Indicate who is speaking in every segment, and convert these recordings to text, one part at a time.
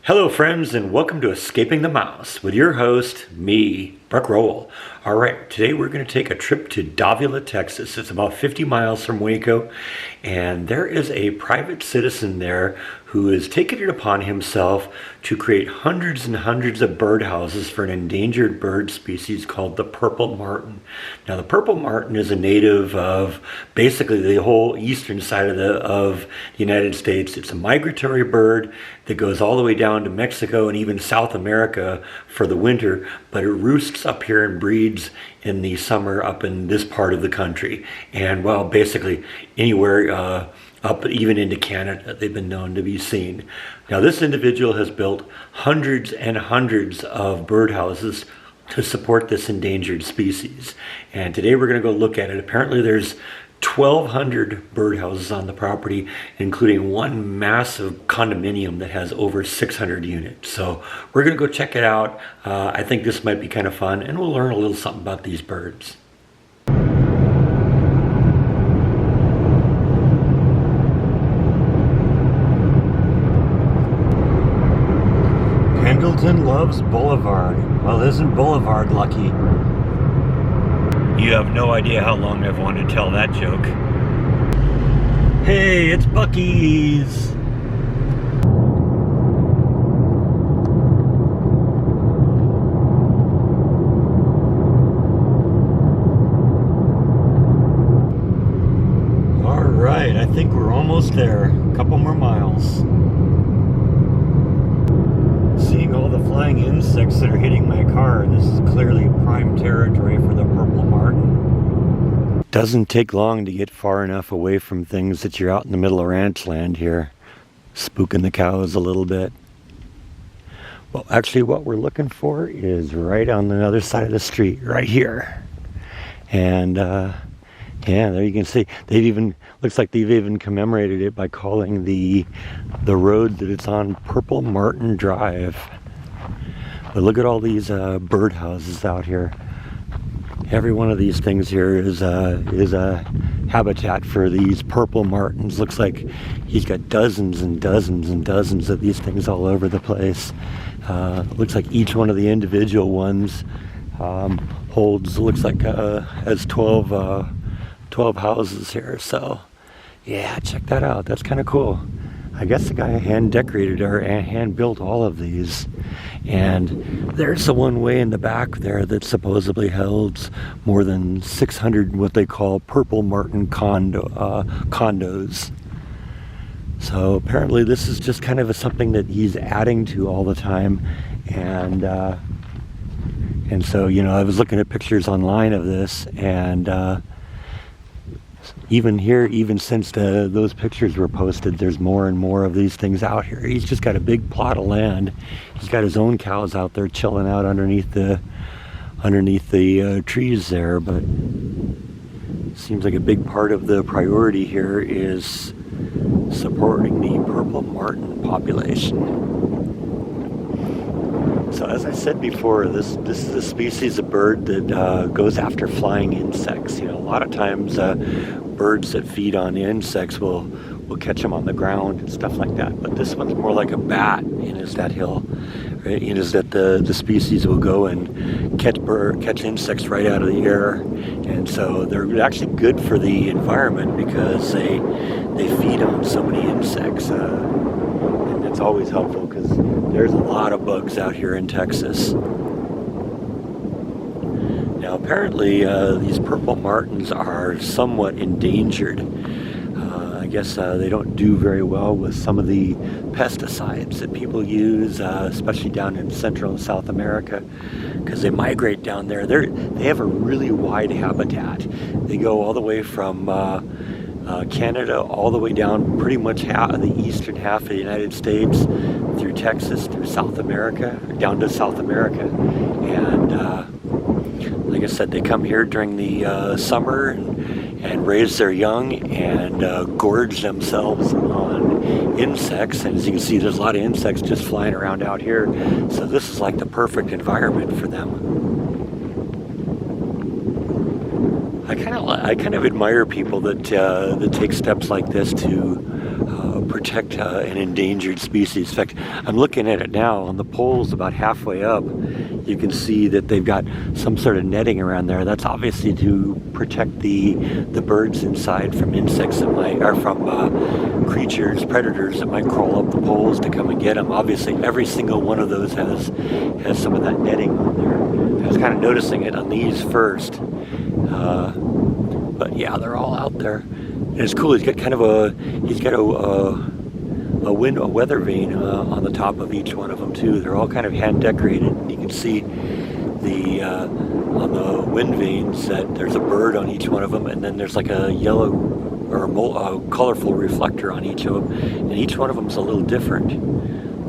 Speaker 1: Hello friends, and welcome to Escaping the Mouse with your host, me, Buck Rowell. Alright, today we're going to take a trip to Davilla, Texas. It's about 50 miles from Waco, and there is a private citizen there who has taken it upon himself to create hundreds and hundreds of birdhouses for an endangered bird species called the purple martin. Now the purple martin is a native of basically the whole eastern side of the United States. It's a migratory bird that goes all the way down to Mexico and even South America for the winter, but it roosts up here and breeds in the summer up in this part of the country. And well, basically anywhere up even into Canada, they've been known to be seen. Now this individual has built hundreds and hundreds of birdhouses to support this endangered species. And today we're going to go look at it. Apparently there's 1,200 birdhouses on the property, including one massive condominium that has over 600 units. So we're going to go check it out. I think this might be kind of fun, and we'll learn a little something about these birds. Pendleton loves Boulevard. Well, isn't Boulevard lucky? You have no idea how long I've wanted to tell that joke. Hey, it's Buc-ee's! Alright, I think we're almost there. A couple more miles. Seeing all the flying insects that are hitting my car, this is clearly prime territory for the purple martin. Doesn't take long to get far enough away from things that you're out in the middle of ranch land here, spooking the cows a little bit. Well, actually what we're looking for is right on the other side of the street, right here. And yeah, there you can see, looks like they've even commemorated it by calling the road that it's on Purple Martin Drive. But look at all these birdhouses out here. Every one of these things here is a habitat for these purple martins. Looks like he's got dozens and dozens and dozens of these things all over the place. Looks like each one of the individual ones looks like has 12 houses here. So yeah, check that out. That's kind of cool. I guess the guy hand decorated or hand built all of these. And there's the one way in the back there that supposedly holds more than 600 what they call purple martin condos. So apparently this is just kind of something that he's adding to all the time. And so, you know, I was looking at pictures online of this, and even here, even since those pictures were posted, there's more and more of these things out here. He's just got a big plot of land. He's got his own cows out there chilling out underneath the trees there. But it seems like a big part of the priority here is supporting the purple martin population. So as I said before, this is a species of bird that goes after flying insects. You know, a lot of times birds that feed on insects will catch them on the ground and stuff like that. But this one's more like a bat, and is that the species will go and catch insects right out of the air. And so they're actually good for the environment because they feed on so many insects. And it's always helpful because there's a lot of bugs out here in Texas. Now apparently these purple martins are somewhat endangered. I guess they don't do very well with some of the pesticides that people use, especially down in Central and South America, because they migrate down there. They have a really wide habitat. They go all the way from Canada all the way down pretty much the eastern half of the United States, through Texas, through South America, down to South America. And like I said, they come here during the summer and raise their young and gorge themselves on insects. And as you can see, there's a lot of insects just flying around out here. So this is like the perfect environment for them. I kind of admire people that take steps like this to protect an endangered species. In fact, I'm looking at it now on the poles about halfway up. You can see that they've got some sort of netting around there. That's obviously to protect the birds inside from insects that might, or from creatures, predators that might crawl up the poles to come and get them. Obviously, every single one of those has some of that netting on there. I was kind of noticing it on these first. But yeah, they're all out there. And it's cool. He's got a weather vane on the top of each one of them too. They're all kind of hand decorated, and you can see on the wind vanes that there's a bird on each one of them, and then there's like a yellow or a colorful reflector on each of them, and each one of them is a little different.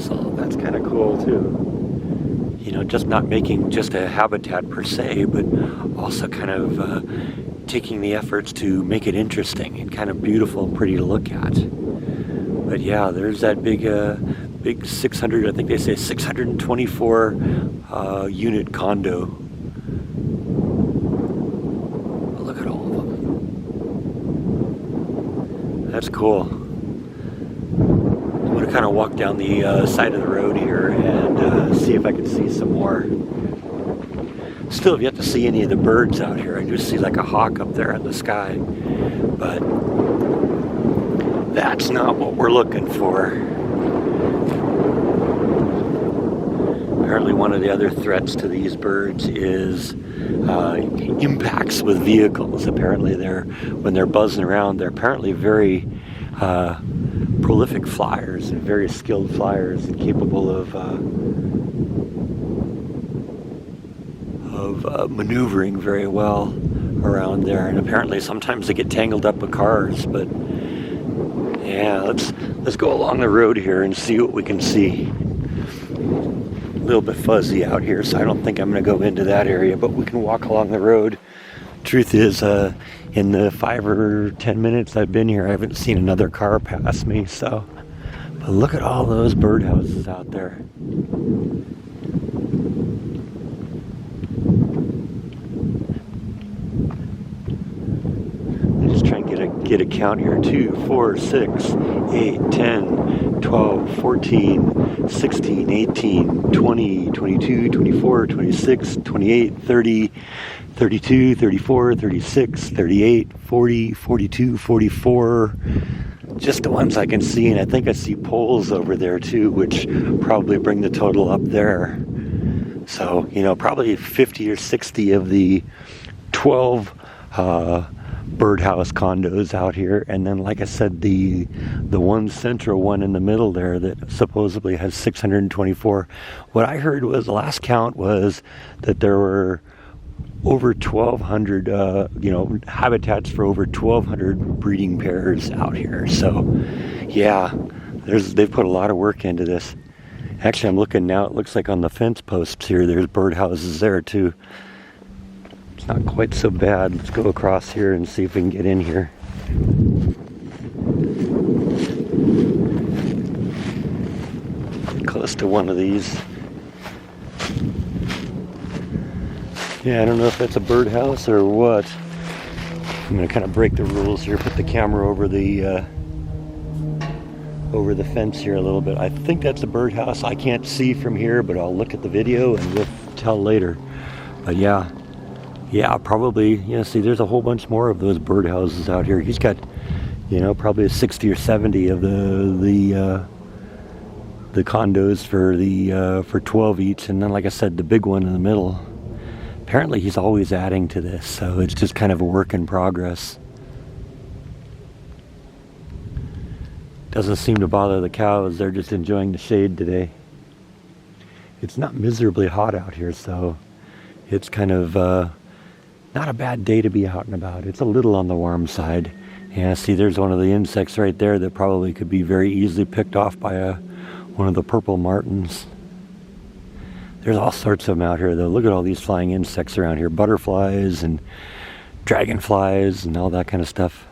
Speaker 1: So that's kind of cool too. You know, just not making just a habitat per se, but also kind of taking the efforts to make it interesting and kind of beautiful and pretty to look at. But yeah, there's that big 600, I think they say 624 unit condo. But look at all of them. That's cool. I'm going to kind of walk down the side of the road here and see if I can see some more. Still have yet to see any of the birds out here. I just see like a hawk up there in the sky. But that's not what we're looking for. Apparently one of the other threats to these birds is impacts with vehicles. Apparently when they're buzzing around, they're apparently very prolific flyers and very skilled flyers and capable of maneuvering very well around there. And apparently sometimes they get tangled up with cars. But yeah, let's go along the road here and see what we can see. A little bit fuzzy out here, so I don't think I'm going to go into that area, but we can walk along the road. Truth is, in the 5 or 10 minutes I've been here, I haven't seen another car pass me. So, but look at all those birdhouses out there. Get a count here. 2, 4, 6, 8, 10, 12, 14, 16, 18, 20, 22, 24, 26, 28, 30, 32, 34, 36, 38, 40, 42, 44. Just the ones I can see, and I think I see poles over there too, which probably bring the total up there. So, you know, probably 50 or 60 of the 12 birdhouse condos out here, and then like I said, the one central one in the middle there that supposedly has 624. What I heard was, the last count was that there were over 1,200 habitats for over 1,200 breeding pairs out here. So yeah, they've put a lot of work into this. Actually, I'm looking now, it looks like on the fence posts here there's birdhouses there too. Not quite so bad. Let's go across here and see if we can get in here. Close to one of these. Yeah, I don't know if that's a birdhouse or what. I'm going to kind of break the rules here, put the camera over the fence here a little bit. I think that's a birdhouse. I can't see from here, but I'll look at the video and we'll tell later. But yeah, probably, see, there's a whole bunch more of those birdhouses out here. He's got, probably 60 or 70 of the condos for 12 each, and then, like I said, the big one in the middle. Apparently he's always adding to this, so it's just kind of a work in progress. Doesn't seem to bother the cows. They're just enjoying the shade today. It's not miserably hot out here, so it's kind of not a bad day to be out and about. It's a little on the warm side. Yeah, see, there's one of the insects right there that probably could be very easily picked off by one of the purple martins. There's all sorts of them out here, though. Look at all these flying insects around here. Butterflies and dragonflies and all that kind of stuff.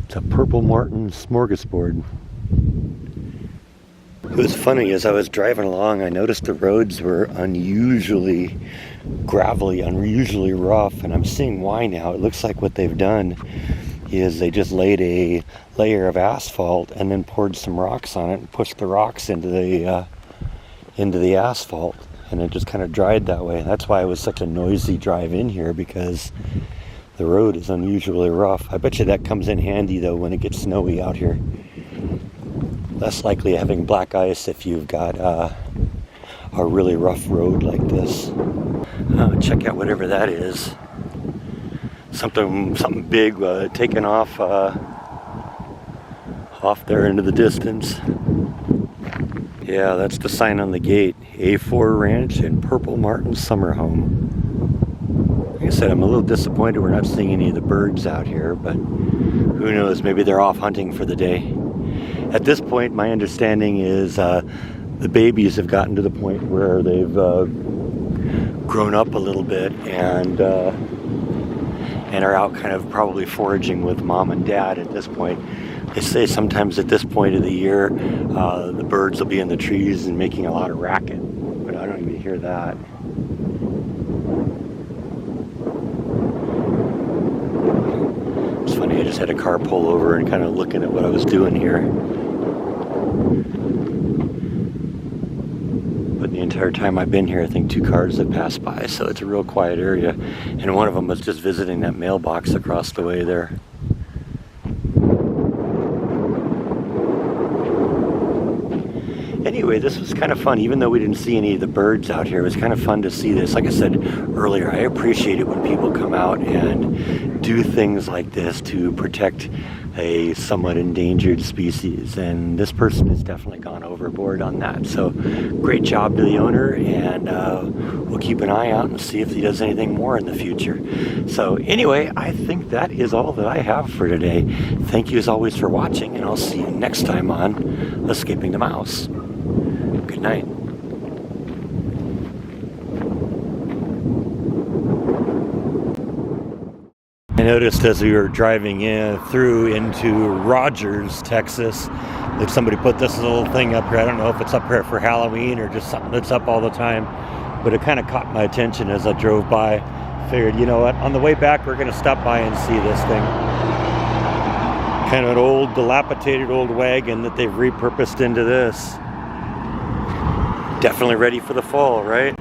Speaker 1: It's a purple martin smorgasbord. was funny, as I was driving along, I noticed the roads were unusually gravelly, unusually rough, and I'm seeing why now. It looks like what they've done is they just laid a layer of asphalt and then poured some rocks on it and pushed the rocks into the asphalt, and it just kind of dried that way. That's why it was such a noisy drive in here, because the road is unusually rough. I bet you that comes in handy though when it gets snowy out here. Less likely having black ice if you've got a really rough road like this. Check out whatever that is. Something big taking off there into the distance. Yeah, that's the sign on the gate. A4 Ranch and Purple Martin Summer Home. Like I said, I'm a little disappointed we're not seeing any of the birds out here, but who knows, maybe they're off hunting for the day. At this point, my understanding is the babies have gotten to the point where they've grown up a little bit and are out kind of probably foraging with mom and dad at this point. They say sometimes at this point of the year, the birds will be in the trees and making a lot of racket, but I don't even hear that. It's funny, I just had a car pull over and kind of looking at what I was doing here. But the entire time I've been here, I think 2 cars have passed by, so it's a real quiet area. And one of them was just visiting that mailbox across the way there. Anyway, this was kind of fun. Even though we didn't see any of the birds out here, it was kind of fun to see this. Like I said earlier, I appreciate it when people come out and do things like this to protect a somewhat endangered species, and this person has definitely gone overboard on that. So great job to the owner, and we'll keep an eye out and see if he does anything more in the future. So anyway, I think that is all that I have for today. Thank you as always for watching, and I'll see you next time on Escaping the Mouse. Good night. I noticed as we were driving through into Rogers, Texas, that somebody put this little thing up here. I don't know if it's up here for Halloween or just something that's up all the time, but it kind of caught my attention as I drove by. Figured, you know what, on the way back we're going to stop by and see this thing. Kind of an old, dilapidated old wagon that they've repurposed into this. Definitely ready for the fall, right?